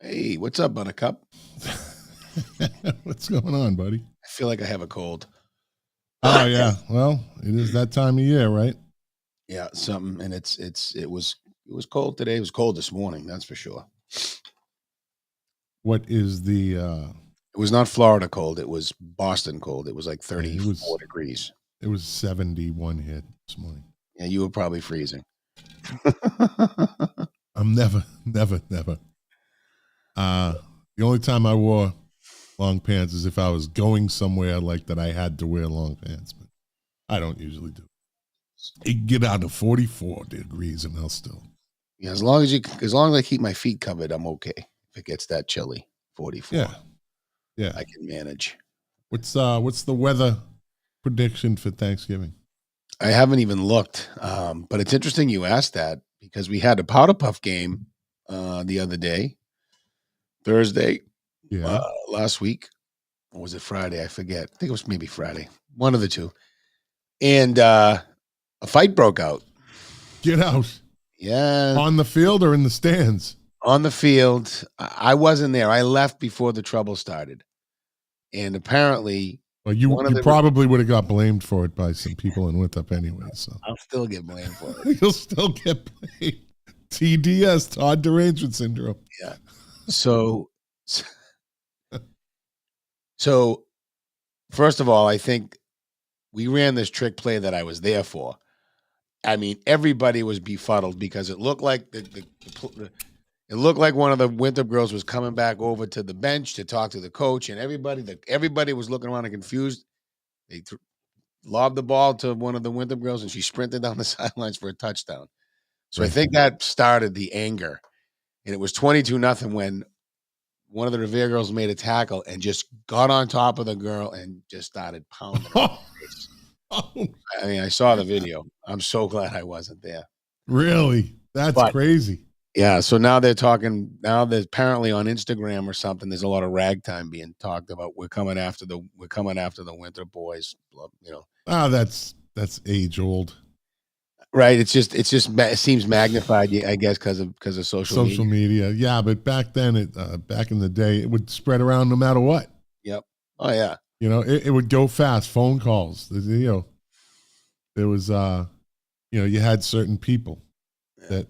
Hey, what's up, Buttercup? What's going on, buddy? I feel like I have a cold. Oh yeah. Well, it is that time of year, right? Yeah, something, and it was cold today. It was cold this morning, that's for sure. What is the It was not Florida cold. It was Boston cold. It was like yeah, 34 degrees. it was 71 hit this morning. Yeah, you were probably freezing. I'm never. Uh the only time I wore long pants is if I was going somewhere like that I had to wear long pants, but I don't usually do. It can get out to 44 degrees and I'll still. Yeah, as long as I keep my feet covered, I'm okay. If it gets that chilly, 44, Yeah. Yeah. I can manage. What's the weather prediction for Thanksgiving? I haven't even looked, but it's interesting you asked that because we had a powder puff game the other day, Thursday, Yeah. last week. Or was it Friday? I forget. I think it was maybe Friday. One of the two. And a fight broke out. Get out. Yeah, On the field or in the stands? on the field. I wasn't there. I left before the trouble started. And apparently, Well, you one of the probably would have got blamed for it by some people in Winthrop anyway. So I'll still get blamed for it. you'll still get blamed. TDS, Todd Derangement Syndrome. Yeah. So, so first of all, I think we ran this trick play that I was there for. I mean, everybody was befuddled because it looked like it looked like one of the Winthrop girls was coming back over to the bench to talk to the coach, and everybody was looking around and confused. They lobbed the ball to one of the Winthrop girls, and she sprinted down the sidelines for a touchdown. So I Right. think that started the anger, and it was 22-0 when one of the Revere girls made a tackle and just got on top of the girl and just started pounding her. Oh, I mean, I saw the video. I'm so glad I wasn't there. really? That's But crazy. yeah, so now they're talking. Now there's apparently on Instagram or something. There's a lot of ragtime being talked about. We're coming after the Winthrop boys. You know, That's age old. right? It seems magnified. I guess because of social media. Yeah, but back then, back in the day, it would spread around no matter what. Yep. Oh yeah. You know, it would go fast. Phone calls. There was you had certain people that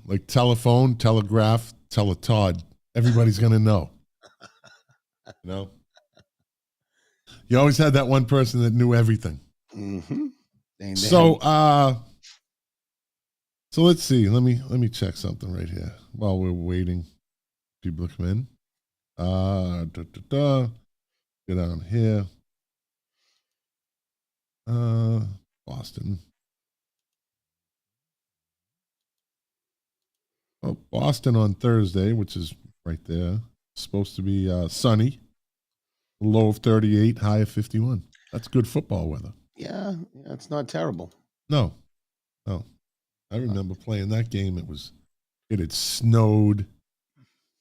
like telephone, telegraph, Todd. Everybody's gonna know. You know, you always had that one person that knew everything. Mm-hmm. So let's see. Let me check something right here while we're waiting. People to come in. Get down here. Boston. Well, Boston on Thursday, which is right there. Supposed to be sunny. Low of 38, high of 51. That's good football weather. Yeah, it's not terrible. No. I remember playing that game. It had snowed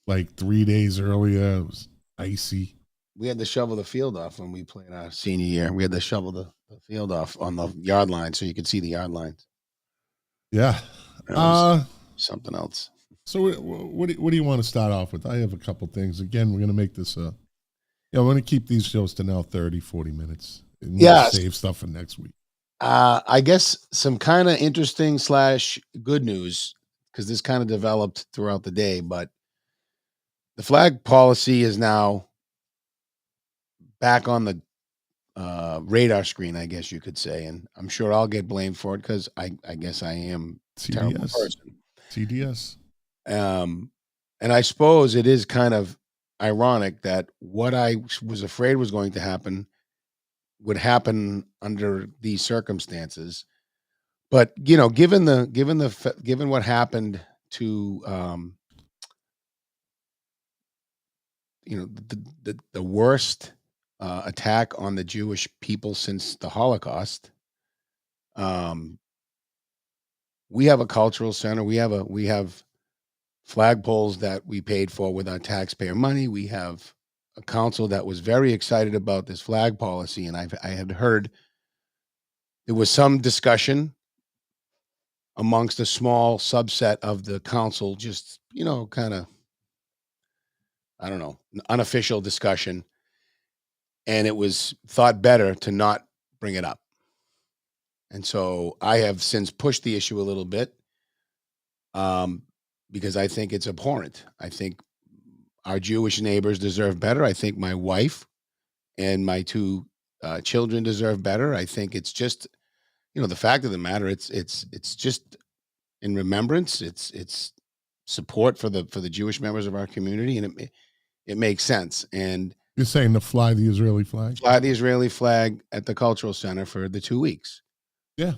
like 3 days earlier. It was icy. We had to shovel the field off when we played our senior year. We had to shovel the field off on the yard line so you could see the yard lines. Yeah. Something else. So what do you want to start off with? I have a couple things. Again, we're going to make this we're going to keep these shows to now 30, 40 minutes. And we'll save stuff for next week. I guess some kind of interesting / good news, because this kind of developed throughout the day, but the flag policy is now back on the radar screen, I guess you could say. And I'm sure I'll get blamed for it because I guess I am a terrible person. TDS. And I suppose it is kind of ironic that what I was afraid was going to happen would happen under these circumstances. But given what happened to the worst attack on the Jewish people since the Holocaust, we have a cultural center. We have flagpoles that we paid for with our taxpayer money. We have a council that was very excited about this flag policy, and I had heard there was some discussion amongst a small subset of the council, just kind of I don't know, unofficial discussion, and it was thought better to not bring it up. And so I have since pushed the issue a little bit, um, because I think it's abhorrent. I think our Jewish neighbors deserve better. I think my wife and my two children deserve better. I think it's just, the fact of the matter. It's just in remembrance. It's support for the Jewish members of our community, and it makes sense. And You're saying to fly the Israeli flag? fly the Israeli flag at the cultural center for the 2 weeks. Yeah.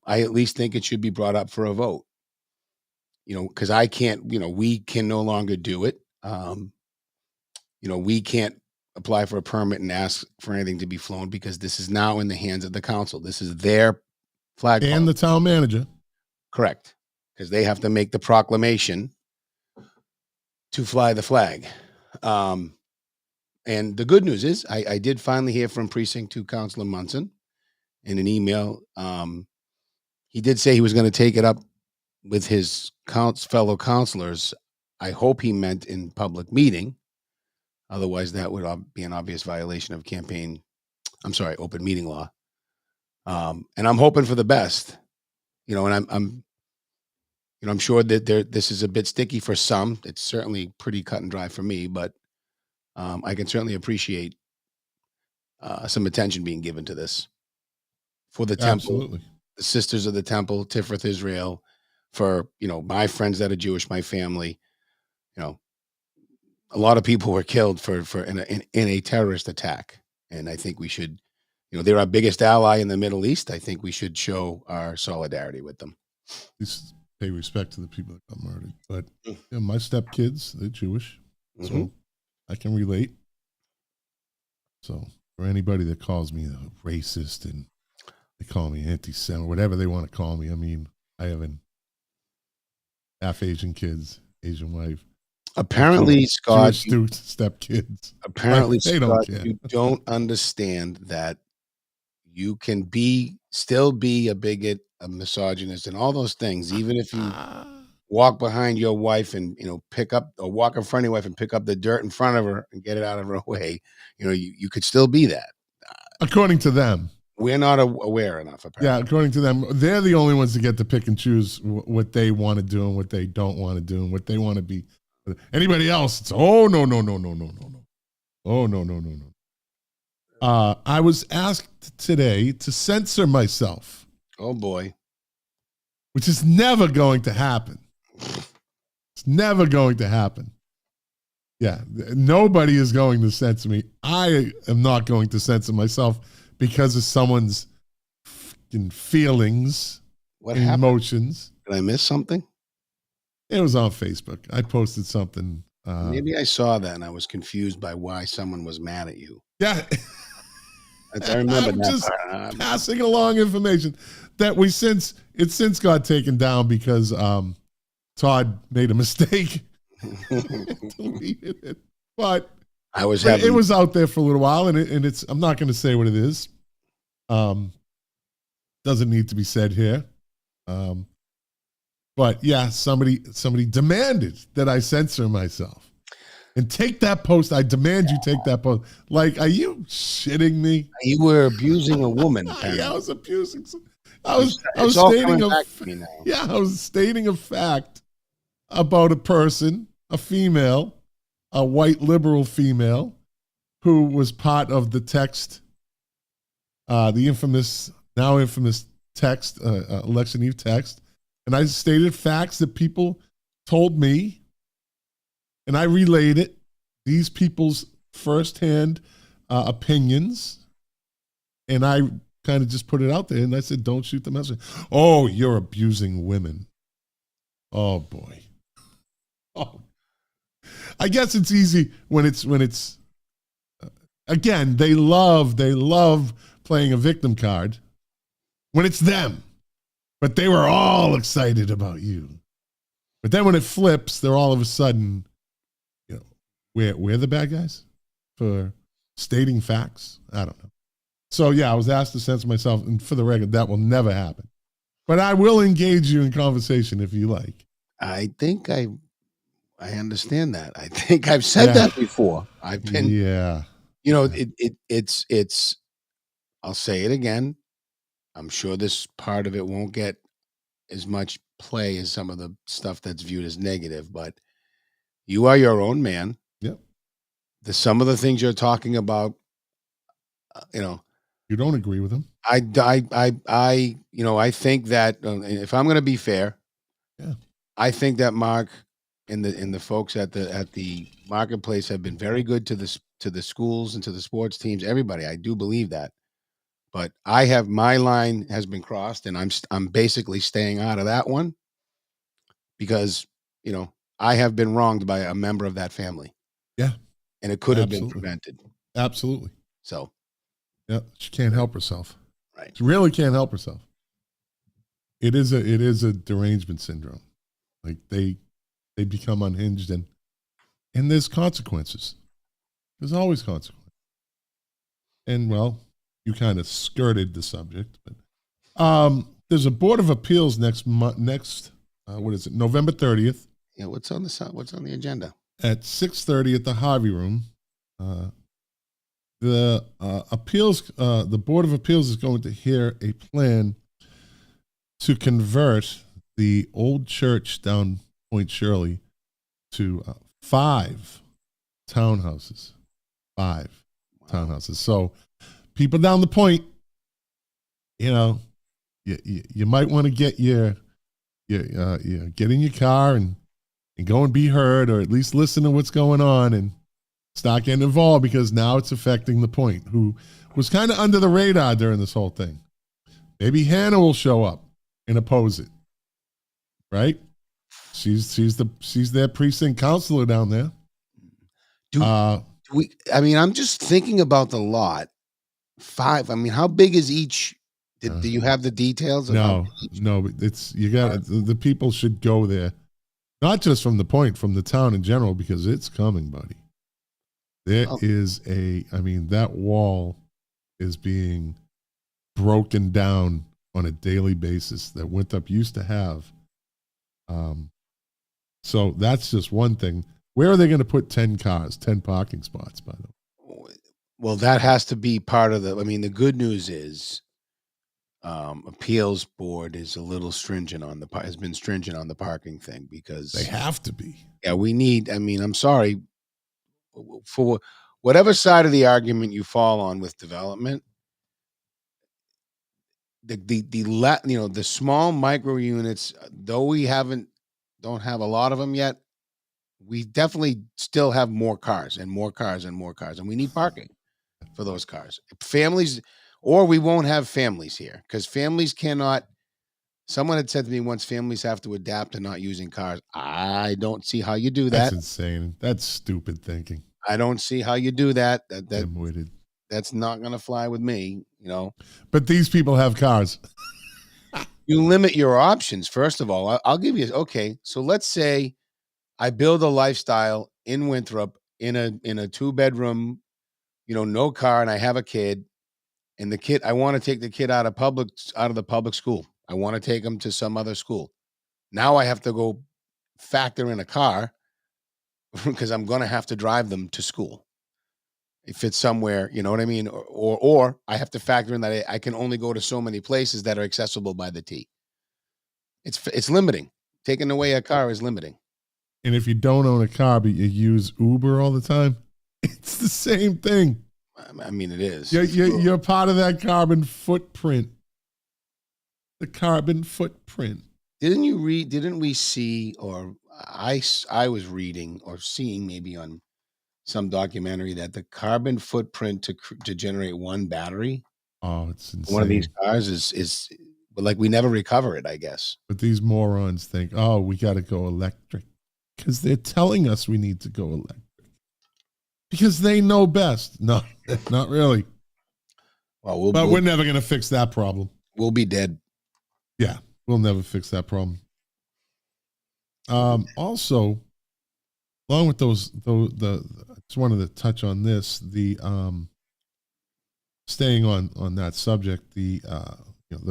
I at least think it should be brought up for a vote. Because I can't. We can no longer do it. We can't apply for a permit and ask for anything to be flown because this is now in the hands of the council. This is their flag And policy. the town manager. Correct. Because they have to make the proclamation to fly the flag. And the good news is I did finally hear from Precinct 2 Councilor Munson in an email. He did say he was going to take it up with his fellow councilors. I hope he meant in public meeting. Otherwise, that would be an obvious violation of open meeting law. And I'm hoping for the best, and I'm sure that this is a bit sticky for some. It's certainly pretty cut and dry for me, but I can certainly appreciate some attention being given to this for the temple, Absolutely. the Sisters of the Temple, Tiferet Israel, for my friends that are Jewish, my family. A lot of people were killed in a terrorist attack, and I think we should. They're our biggest ally in the Middle East. I think we should show our solidarity with them. Just pay respect to the people that got murdered. But my stepkids, they're Jewish, so I can relate. So for anybody that calls me a racist and they call me anti-Semite, whatever they want to call me, I mean, I have an half Asian kids, Asian wife. Apparently, Scott, Jewish stepkids. Apparently, they Scott, don't care. You don't understand that you can still be a bigot, a misogynist, and all those things, even if you walk behind your wife and walk in front of your wife and pick up the dirt in front of her and get it out of her way. You could still be that. According to them. We're not aware enough, apparently. Yeah, according to them, they're the only ones that get to pick and choose what they want to do and what they don't want to do and what they want to be. Anybody else, it's, oh, no. Oh, no. I was asked today to censor myself. Oh, boy. Which is never going to happen. It's never going to happen. Yeah, nobody is going to censor me. I am not going to censor myself because of someone's feelings, emotions. Did I miss something? It was on Facebook. I posted something. Maybe I saw that and I was confused by why someone was mad at you. Yeah. I remember I'm that just part. passing along information that it's since got taken down because Todd made a mistake. Deleted it. But it was out there for a little while, and it's. I'm not going to say what it is. Doesn't need to be said here. But yeah, somebody demanded that I censor myself and take that post. I demand you take that post. Like, are you shitting me? You were abusing a woman. Yeah, I was abusing. I was stating I was stating a fact about a person, a female, a white liberal female, who was part of the text, the now infamous text, election eve text. And I stated facts that people told me, and I relayed it, these people's firsthand opinions, and I kind of just put it out there, and I said, don't shoot the messenger. Oh, you're abusing women. Oh, boy. Oh. I guess it's easy when it's again, they love playing a victim card when it's them. But they were all excited about you. But then when it flips, they're all of a sudden, we're the bad guys for stating facts. I don't know. So yeah, I was asked to censor myself, and for the record, that will never happen. But I will engage you in conversation if you like. I think I I understand that. I think I've said Yeah. that before. I've been, Yeah. Yeah. it's. I'll say it again. I'm sure this part of it won't get as much play as some of the stuff that's viewed as negative, but you are your own man. Yep. Some of the things you're talking about, you know, You don't agree with him? I think that if I'm going to be fair, Yeah. I think that Mark and the folks at the marketplace have been very good to the schools and to the sports teams. Everybody, I do believe that. But my line has been crossed, and I'm basically staying out of that one because I have been wronged by a member of that family, Yeah. and it could have been Absolutely. prevented. Absolutely. So, Yeah. She can't help herself. right. She really can't help herself. It is a derangement syndrome. Like they become unhinged, and there's consequences. There's always consequences. And well, you kind of skirted the subject, but there's a Board of Appeals next what is it, November 30th Yeah. What's on the agenda? at 6:30 at the Harvey Room. Uh, the Board of Appeals is going to hear a plan to convert the old church down Point Shirley to 5 townhouses. 5 townhouses. So people down the point, you might want to get get in your car and go and be heard, or at least listen to what's going on and start getting involved, because now it's affecting the point, who was kind of under the radar during this whole thing. Maybe Hannah will show up and oppose it, right? She's their precinct counselor down there. I'm just thinking about the lot. 5. I mean, how big is each? Do you have the details? No, it's you got the people should go there, not just from the point, from the town in general, because it's coming, buddy. There is that wall is being broken down on a daily basis that Winthrop used to have. So that's just one thing. Where are they going to put 10 parking spots, by the way? Well, that has to be part of the good news is appeals board is a little stringent has been stringent on the parking thing, because they have to be. Yeah, we need, I'm sorry, for whatever side of the argument you fall on with development, the small micro units, though we don't have a lot of them yet, we definitely still have more cars and more cars and more cars, and we need parking for those cars. Families, or we won't have families here, because families cannot. Someone had said to me once, families have to adapt to not using cars. I don't see how you do that. That's insane. That's stupid thinking. I don't see how you do that. Dim-witted. That's not going to fly with me, But these people have cars. You limit your options. First of all, I'll give you, okay, so let's say I build a lifestyle in Winthrop in a 2-bedroom, no car, and I have a kid, and I want to take the kid out of the public school. I want to take him to some other school. Now I have to go factor in a car because I'm going to have to drive them to school. If it's somewhere, you know what I mean? Or I have to factor in that I can only go to so many places that are accessible by the T. It's limiting. Taking away a car is limiting. And if you don't own a car, but you use Uber all the time, it's the same thing. It is. You're part of that carbon footprint. The carbon footprint. Didn't we see, or I was reading or seeing maybe on some documentary, that the carbon footprint to generate one battery, it's insane. One of these cars is but like we never recover it, I guess. But these morons think, we got to go electric, because they're telling us we need to go electric because they know best. No, not really. Well, we're never going to fix that problem. We'll be dead. Yeah, we'll never fix that problem. Also, along with those, I just wanted to touch on this. The staying on that subject, the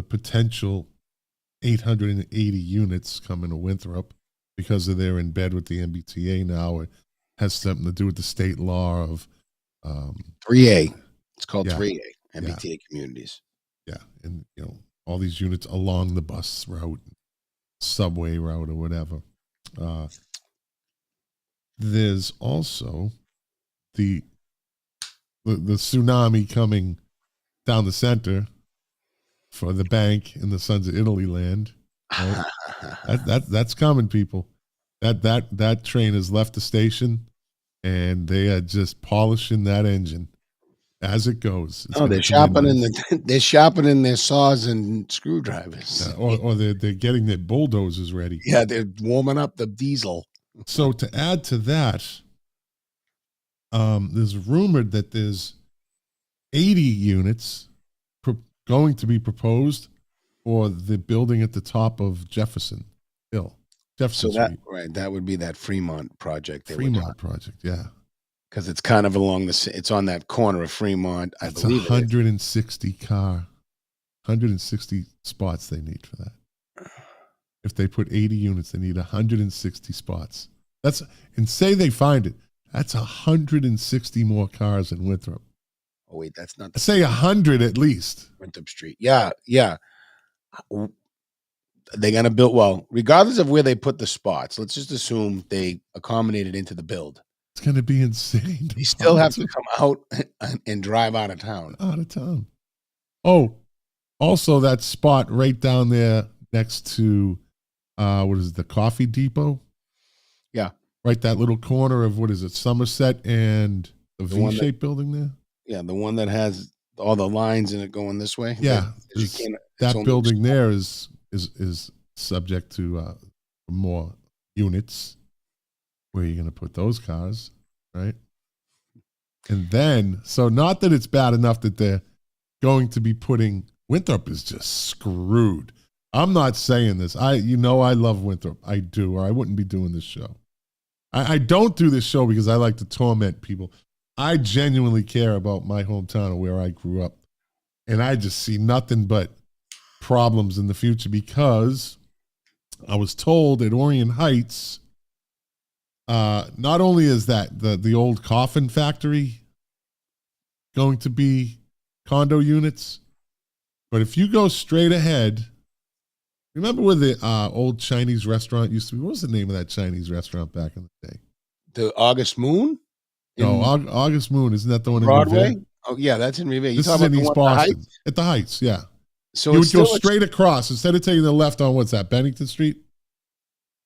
potential 880 units coming to Winthrop. because of they're in bed with the MBTA now. It has something to do with the state law of 3A. It's called yeah, 3A, MBTA communities. Yeah, and all these units along the bus route, subway route, or whatever. There's also the tsunami coming down the center for the bank in the Sons of Italy land. Right? that's coming, people. That train has left the station, and they are just polishing that engine as it goes. It's they're shopping they're shopping in their saws and screwdrivers, or they're getting their bulldozers ready. Yeah, they're warming up the diesel. So to add to that, there's rumored that there's 80 units going to be proposed for the building at the top of Jefferson Hill. Jefferson Street. Right, that would be that Fremont project. Fremont project, yeah. Because it's kind of along it's on that corner of Fremont. I believe 160 160 spots they need for that. If they put 80 units, they need 160 spots. And say they find it, that's 160 more cars in Winthrop. Oh wait, that's not. Say 100 at least. Winthrop Street, yeah. They're gonna build regardless of where they put the spots. Let's just assume they accommodated into the build. It's gonna be insane. They still have to come out and drive out of town. Oh, also that spot right down there next to what is it, the Coffee Depot? Yeah. Right, that little corner of Somerset and the V-shaped building there? Yeah, the one that has all the lines in it going this way. Yeah. That building there is subject to more units. Where are you going to put those cars, right? And then, so not that it's bad enough that they're going to be putting, Winthrop is just screwed. I'm not saying this. I love Winthrop. I do, or I wouldn't be doing this show. I don't do this show because I like to torment people. I genuinely care about my hometown and where I grew up. And I just see nothing but problems in the future because I was told at Orient Heights, not only is that the old coffin factory going to be condo units, but if you go straight ahead, remember where the old Chinese restaurant used to be? What was the name of that Chinese restaurant back in the day? The August Moon? No, August Moon. Isn't that the one Broadway? in Revere? Oh, yeah, that's in Revere. This is in East Boston. At the Heights, yeah. So you would go straight across. Instead of taking the left on, what's that, Bennington Street?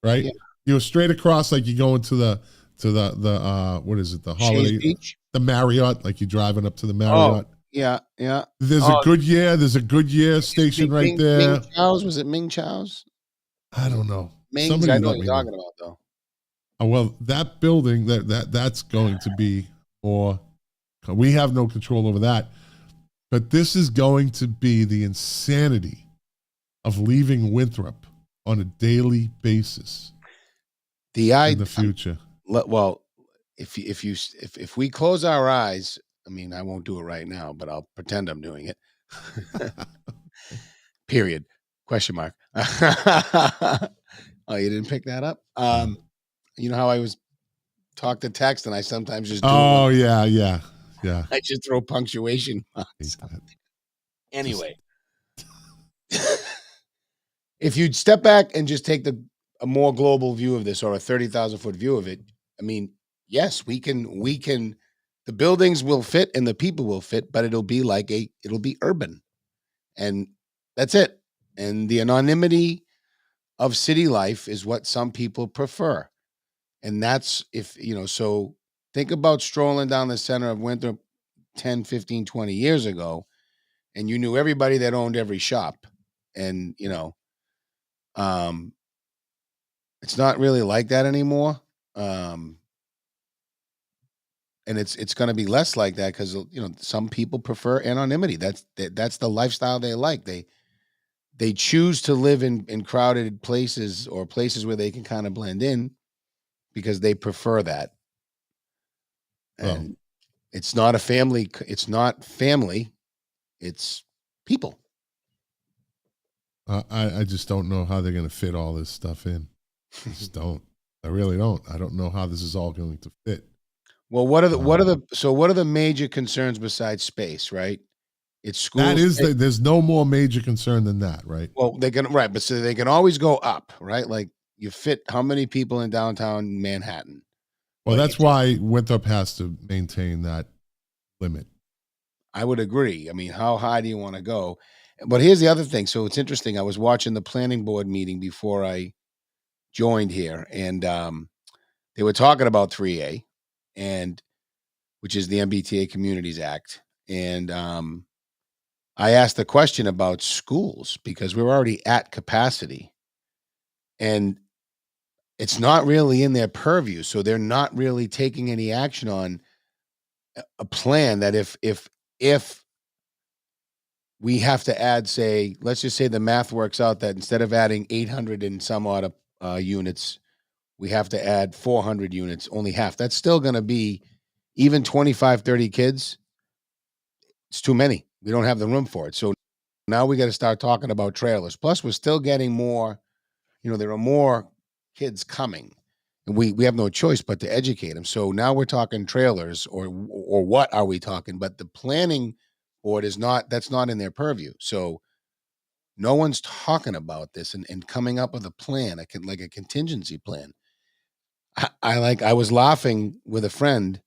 Right? Yeah. You go straight across like you go into the what is it, the Holiday Beach? The Marriott, like you're driving up to the Marriott. Oh, yeah. There's a Goodyear station right there. Ming Chow's? Was it Ming Chow's? I don't know. Ming's, I know what you're talking about, though. Oh, well, that building, that's going to be more. We have no control over that. But this is going to be the insanity of leaving Winthrop on a daily basis in the future. Well, if we close our eyes, I mean, I won't do it right now, but I'll pretend I'm doing it. Period. Question mark. Oh, you didn't pick that up? You know how I was talk to text and I sometimes just do yeah. I just throw punctuation marks. Anyway. If you'd step back and just take a more global view of this, or a 30,000-foot view of it, I mean, yes, we can the buildings will fit and the people will fit, but it'll be urban. And that's it. And the anonymity of city life is what some people prefer. And that's so think about strolling down the center of Winthrop 10, 15, 20 years ago, and you knew everybody that owned every shop. And, it's not really like that anymore. And it's going to be less like that because, some people prefer anonymity. That's the lifestyle they like. They choose to live in crowded places or places where they can kind of blend in because they prefer that. And it's not family. It's people. I just don't know how they're going to fit all this stuff in. I just don't. I really don't. I don't know how this is all going to fit. Well, what are the major concerns besides space, right? It's That schools. is there's no more major concern than that, right? Well, they can right, but so they can always go up, right? Like you fit how many people in downtown Manhattan? Well, Well, you that's just why Winthrop has to maintain that limit. I would agree. I mean, how high do you want to go? But here's the other thing. So it's interesting. I was watching the planning board meeting before I joined here, and they were talking about 3A, and which is the MBTA Communities Act, and I asked the question about schools because we're already at capacity, and it's not really in their purview. So they're not really taking any action on a plan that if we have to add, say, let's just say the math works out that instead of adding 800 and some odd units, we have to add 400 units, only half. That's still going to be even 25, 30 kids. It's too many. We don't have the room for it. So now we got to start talking about trailers. Plus, we're still getting more, there are more kids coming. And we have no choice but to educate them. So now we're talking trailers or what are we talking? But the planning board that's not in their purview. So no one's talking about this and coming up with a plan, like a contingency plan. I was laughing with a friend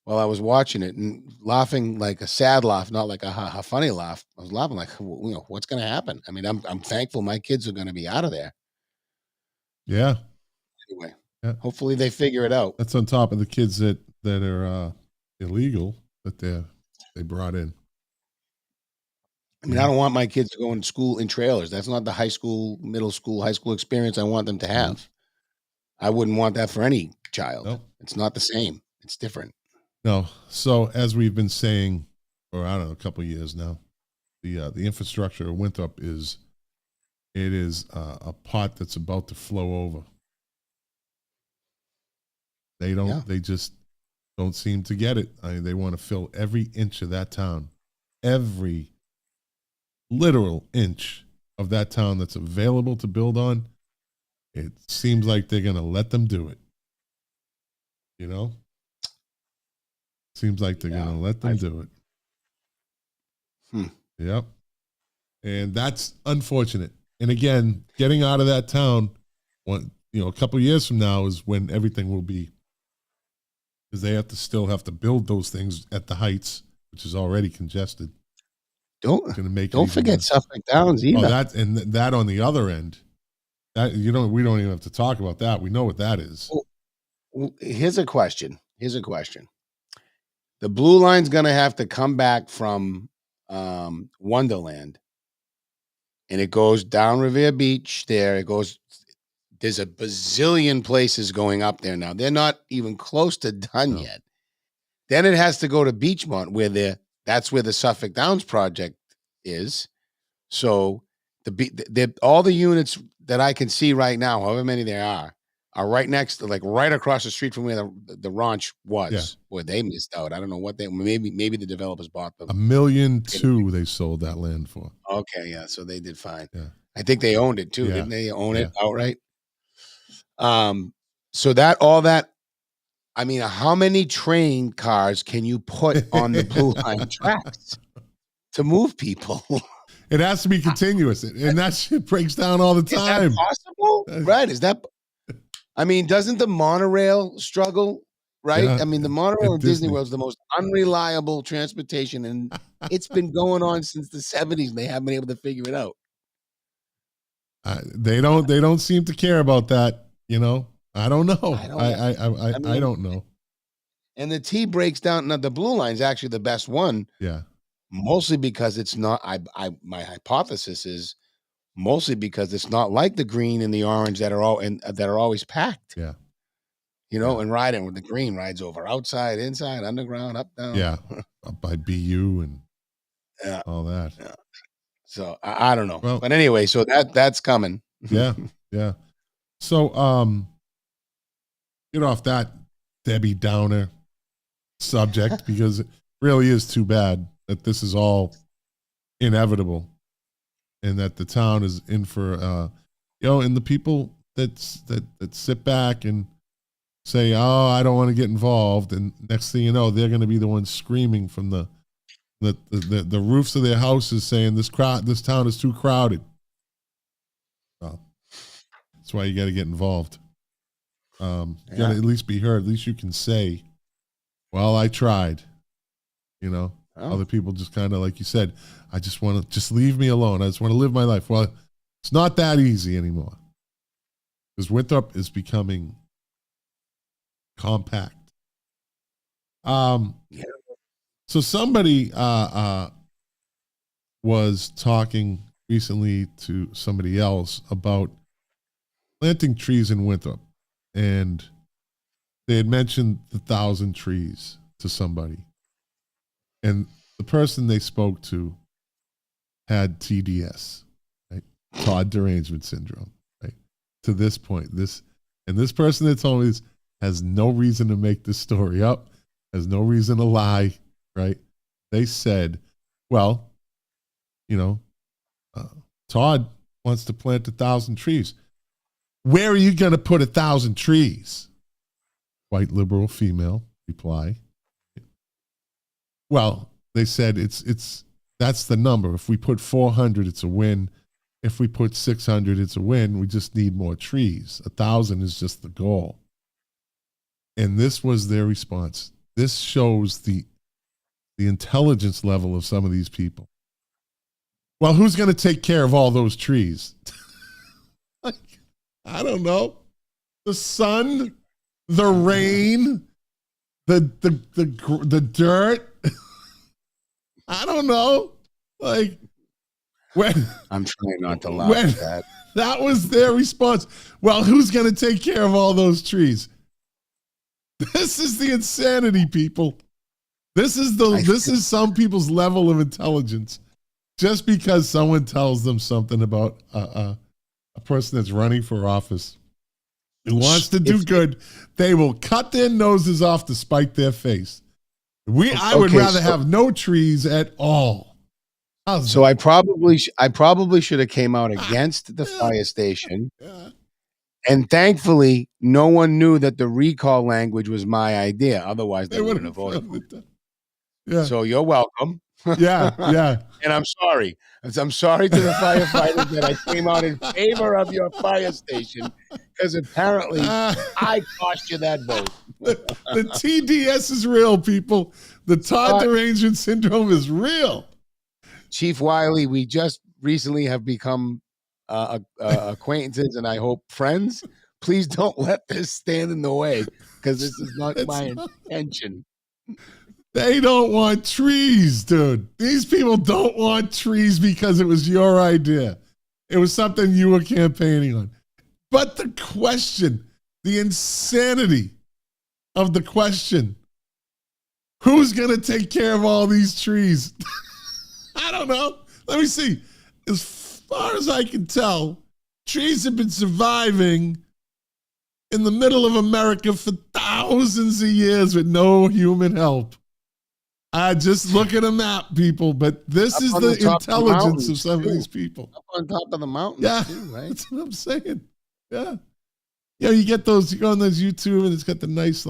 while I was watching it and laughing like a sad laugh, not like a funny laugh. I was laughing like, what's going to happen? I mean, I'm thankful my kids are going to be out of there Yeah. anyway. Yeah. Hopefully they figure it out. That's on top of the kids that are illegal that they brought in. I mean, I don't want my kids to go in school in trailers. That's not the high school, middle school, high school experience I want them to have. I wouldn't want that for any child. Nope. It's not the same. It's different. No. So as we've been saying for I don't know a couple of years now, the infrastructure of Winthrop is a pot that's about to flow over. They just don't seem to get it. I mean, they want to fill every inch of that town, every literal inch of that town that's available to build on. It seems like they're going to let them do it. Seems like they're going to let them do it. Yep. And that's unfortunate. And again, getting out of that town, a couple of years from now is when everything will be, because they still have to build those things at the Heights, which is already congested. Don't forget Suffolk Downs either. That on the other end, that we don't even have to talk about that. We know what that is. Well, here's a question. The Blue Line's going to have to come back from Wonderland, and it goes down Revere Beach. There's a bazillion places going up there now. They're not even close to done yet. Then it has to go to Beachmont, that's where the Suffolk Downs project is. So all the units that I can see right now, however many there are right next to, like right across the street from where the ranch was. Yeah. Boy, they missed out. I don't know what maybe the developers bought them. $1.2 million they sold that land for. Okay, yeah, so they did fine. Yeah. I think they owned it too, didn't they? Own it outright. So all that. I mean, how many train cars can you put on the Blue Line tracks to move people? It has to be continuous, and that shit breaks down all the time. Is that possible? Right? I mean, doesn't the monorail struggle? Right? Yeah, I mean, the monorail in Disney World is the most unreliable transportation, and it's been going on since the 70s, and they haven't been able to figure it out. They don't seem to care about that. I don't know. I don't know. And the T breaks down. Now, the Blue Line is actually the best one. Yeah. Mostly because it's not. My hypothesis is mostly because it's not like the green and the orange that are always packed. Yeah. And riding with the green rides over outside, inside, underground, up, down. Yeah. Up by BU and all that. Yeah. So I don't know. Well, but anyway, so that's coming. Yeah. Yeah. So get off that Debbie Downer subject because it really is too bad that this is all inevitable and that the town is in for and the people that sit back and say, "Oh, I don't want to get involved," and next thing you know, they're going to be the ones screaming from the roofs of their houses saying, this town is too crowded. So that's why you got to get involved. You got to at least be heard. At least you can say, "Well, I tried." You know, other people just kind of, like you said, I just want to just leave me alone. I just want to live my life. Well, it's not that easy anymore because Winthrop is becoming compact. So somebody was talking recently to somebody else about planting trees in Winthrop, and they had mentioned the 1,000 trees to somebody, and the person they spoke to had TDS, right? Todd derangement syndrome, right? To this point, this person that told me this has no reason to make this story up, has no reason to lie, right? They said, well, Todd wants to plant 1,000 trees. Where are you going to put 1,000 trees? White liberal female reply. Well, they said that's the number. If we put 400, it's a win. If we put 600, it's a win. We just need more trees. 1,000 is just the goal. And this was their response. This shows the intelligence level of some of these people. Well, who's going to take care of all those trees? Like, I don't know. The sun, the rain, the dirt. I don't know. Like, when I'm trying not to laugh at that. That was their response. Well, who's going to take care of all those trees? This is the insanity, people. This is some people's level of intelligence. Just because someone tells them something about a person that's running for office who wants to do good, they will cut their noses off to spite their face. I would rather have no trees at all. So I probably should have came out against the fire station. Yeah. And thankfully, no one knew that the recall language was my idea. Otherwise, they wouldn't have voted. Yeah. So you're welcome. Yeah. And I'm sorry. I'm sorry to the firefighters that I came out in favor of your fire station because apparently I cost you that vote. The TDS is real, people. The Todd derangement syndrome is real. Chief Wiley, we just recently have become acquaintances and I hope friends. Please don't let this stand in the way because this is not my intention. They don't want trees, dude. These people don't want trees because it was your idea. It was something you were campaigning on. But the question, the insanity of the question, who's going to take care of all these trees? I don't know. Let me see. As far as I can tell, trees have been surviving in the middle of America for thousands of years with no human help. I just look at a map, people, but this is the intelligence of some of these people. Up on top of the mountains, too, right? That's what I'm saying. Yeah. Yeah, you get those, you go on those YouTube and it's got the nice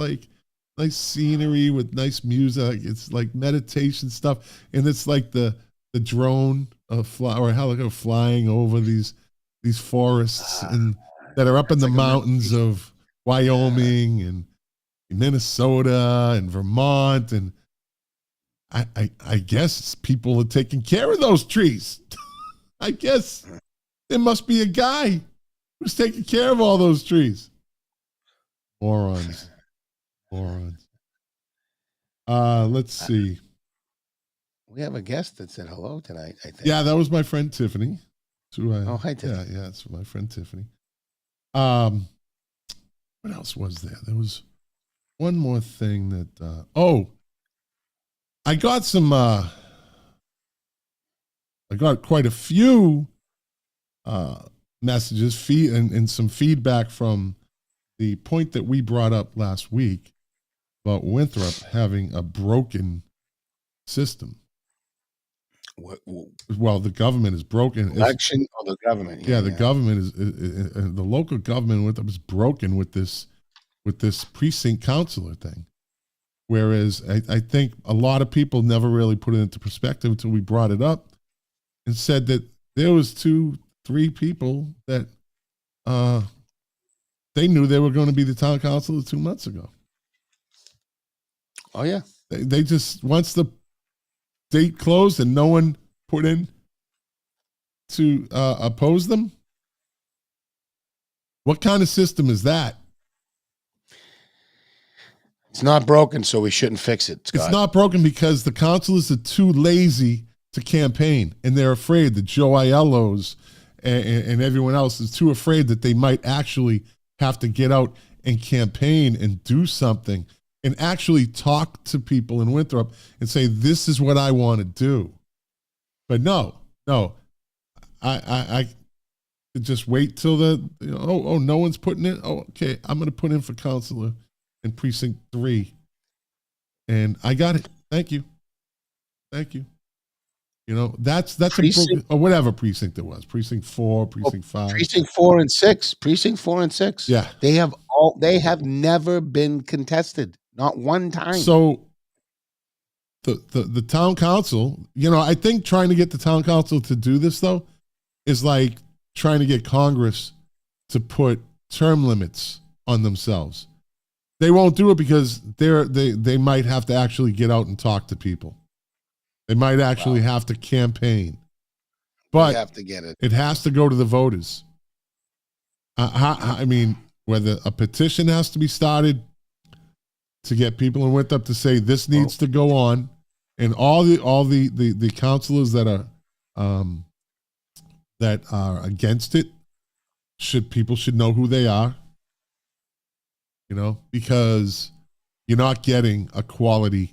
scenery with nice music. It's like meditation stuff. And it's like the drone or helicopter flying over these forests and that are up in the mountains of Wyoming and Minnesota and Vermont. And I guess people are taking care of those trees. I guess there must be a guy who's taking care of all those trees. Morons. Let's see. We have a guest that said hello tonight, I think. Yeah, that was my friend Tiffany. Hi, Tiffany. Yeah, it's my friend Tiffany. What else was there? There was one more thing that I got some I got quite a few messages and some feedback from the point that we brought up last week about Winthrop having a broken system. Well, the government is broken. Election or the government? Yeah, the government is the local government with them is broken with this precinct councilor thing. Whereas I think a lot of people never really put it into perspective until we brought it up and said that there was 2-3 people that they knew they were going to be the town councilor 2 months ago. Oh yeah, they just, once the date closed and no one put in to oppose them. What kind of system is that? It's not broken, so we shouldn't fix it, Scott. It's not broken because the councilors are too lazy to campaign, and they're afraid that Joe Aiello's and everyone else is too afraid that they might actually have to get out and campaign and do something and actually talk to people in Winthrop and say, this is what I want to do. But no, I just wait till no one's putting in. Oh, okay, I'm going to put in for councilor in precinct 3. And I got it. Thank you. That's precinct, or whatever precinct it was. Precinct 4, precinct 5. Precinct 4 and 6. Precinct 4 and 6. Yeah. They have never been contested. Not one time. So the town council, I think trying to get the town council to do this though is like trying to get Congress to put term limits on themselves. They won't do it because they might have to actually get out and talk to people. They might actually have to campaign. But we have to get it. It has to go to the voters. I mean, whether a petition has to be started to get people in Winthrop to say this needs to go on, and all the councilors that are against it people should know who they are, because you're not getting a quality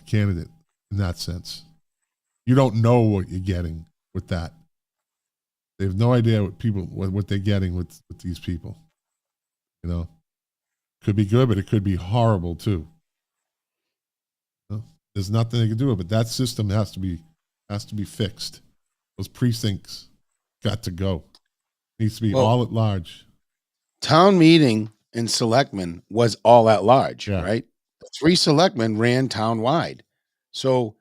candidate in that sense. You don't know what you're getting with that. They have no idea what they're getting with these people. Could be good, but it could be horrible too. There's nothing they can do, but that system has to be fixed. Those precincts got to go. Needs to be all at large. Town meeting and selectmen was all at large, right? The 3 selectmen ran town-wide. So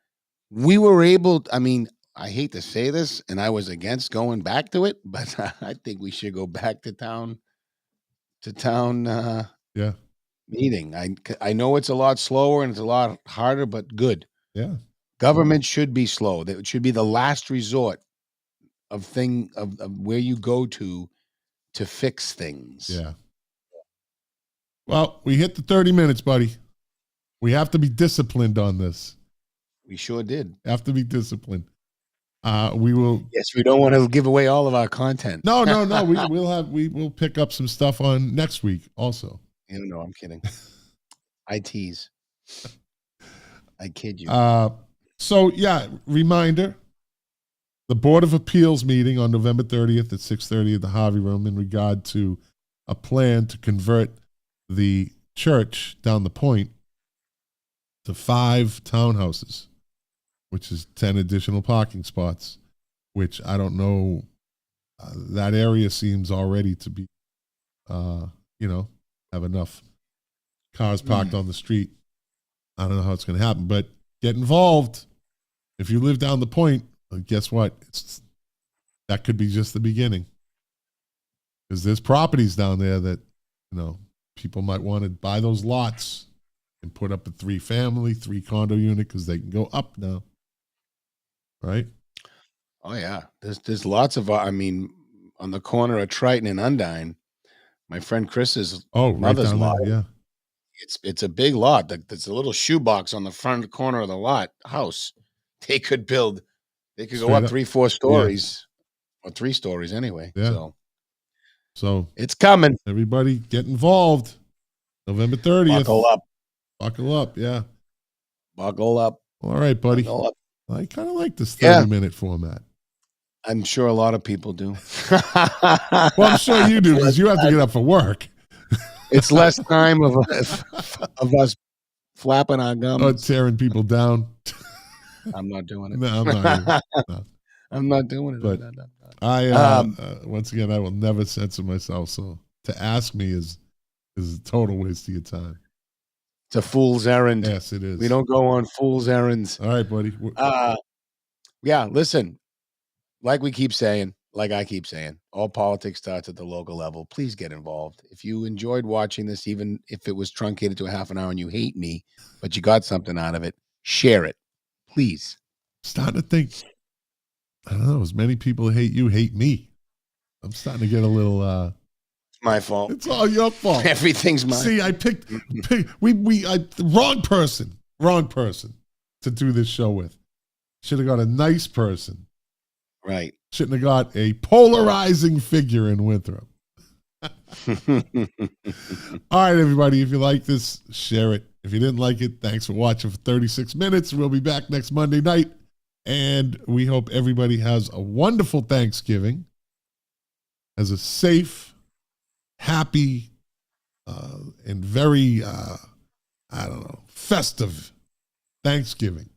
we were able, I hate to say this, and I was against going back to it, but I think we should go back to town meeting. I know it's a lot slower and it's a lot harder, but good. Yeah. Government should be slow. It should be the last resort of where you go to fix things. Yeah. Well, we hit the 30 minutes, buddy. We have to be disciplined on this. We sure did. Have to be disciplined. We will. Yes, we don't want to give away all of our content. No. We will pick up some stuff on next week also. No, I'm kidding. I tease. I kid you. So yeah, reminder: the Board of Appeals meeting on November 30th at 6:30 at the Harvey Room in regard to a plan to convert the church down the point to 5 townhouses, which is 10 additional parking spots, which I don't know. That area seems already to be, have enough cars parked on the street. I don't know how it's going to happen, but get involved. If you live down the point, guess what? That could be just the beginning. Because there's properties down there that, people might want to buy those lots and put up a 3-family, 3 condo unit because they can go up now. Right? Oh yeah. There's lots of, on the corner of Triton and Undine, my friend Chris's mother's lot. Yeah. It's a big lot. There's a little shoebox on the front corner of the house. They could go up 3-4 stories, or 3 stories anyway. Yeah. So it's coming. Everybody get involved. November 30th. Buckle up. Yeah. Buckle up. All right, buddy. I kind of like this 30-minute format. I'm sure a lot of people do. Well, I'm sure you do because you have to get up for work. It's less time of us flapping our gums. Tearing people down. I'm not doing it. No, I'm not either. No. I'm not doing it. But I'm not. I once again, I will never censor myself. So to ask me is a total waste of your time. It's a fool's errand. Yes, it is. We don't go on fool's errands. All right, buddy. Yeah, listen, like we keep saying, like I keep saying, all politics starts at the local level. Please get involved. If you enjoyed watching this, even if it was truncated to a half an hour and you hate me, but you got something out of it, share it. Please. Starting to think, I don't know, as many people hate you, hate me. I'm starting to get a little It's my fault. It's all your fault. Everything's mine. See, I picked wrong person to do this show with. Should have got a nice person. Right. Shouldn't have got a polarizing figure in Winthrop. All right, everybody. If you like this, share it. If you didn't like it, thanks for watching for 36 minutes. We'll be back next Monday night. And we hope everybody has a wonderful Thanksgiving, has a safe, happy, and very, festive Thanksgiving.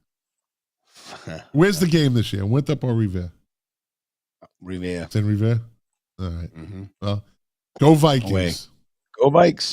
Where's the game this year? Winthrop or Revere? Revere. It's in Revere? All right. Mm-hmm. Well, go Vikings. Away. Go Vikes.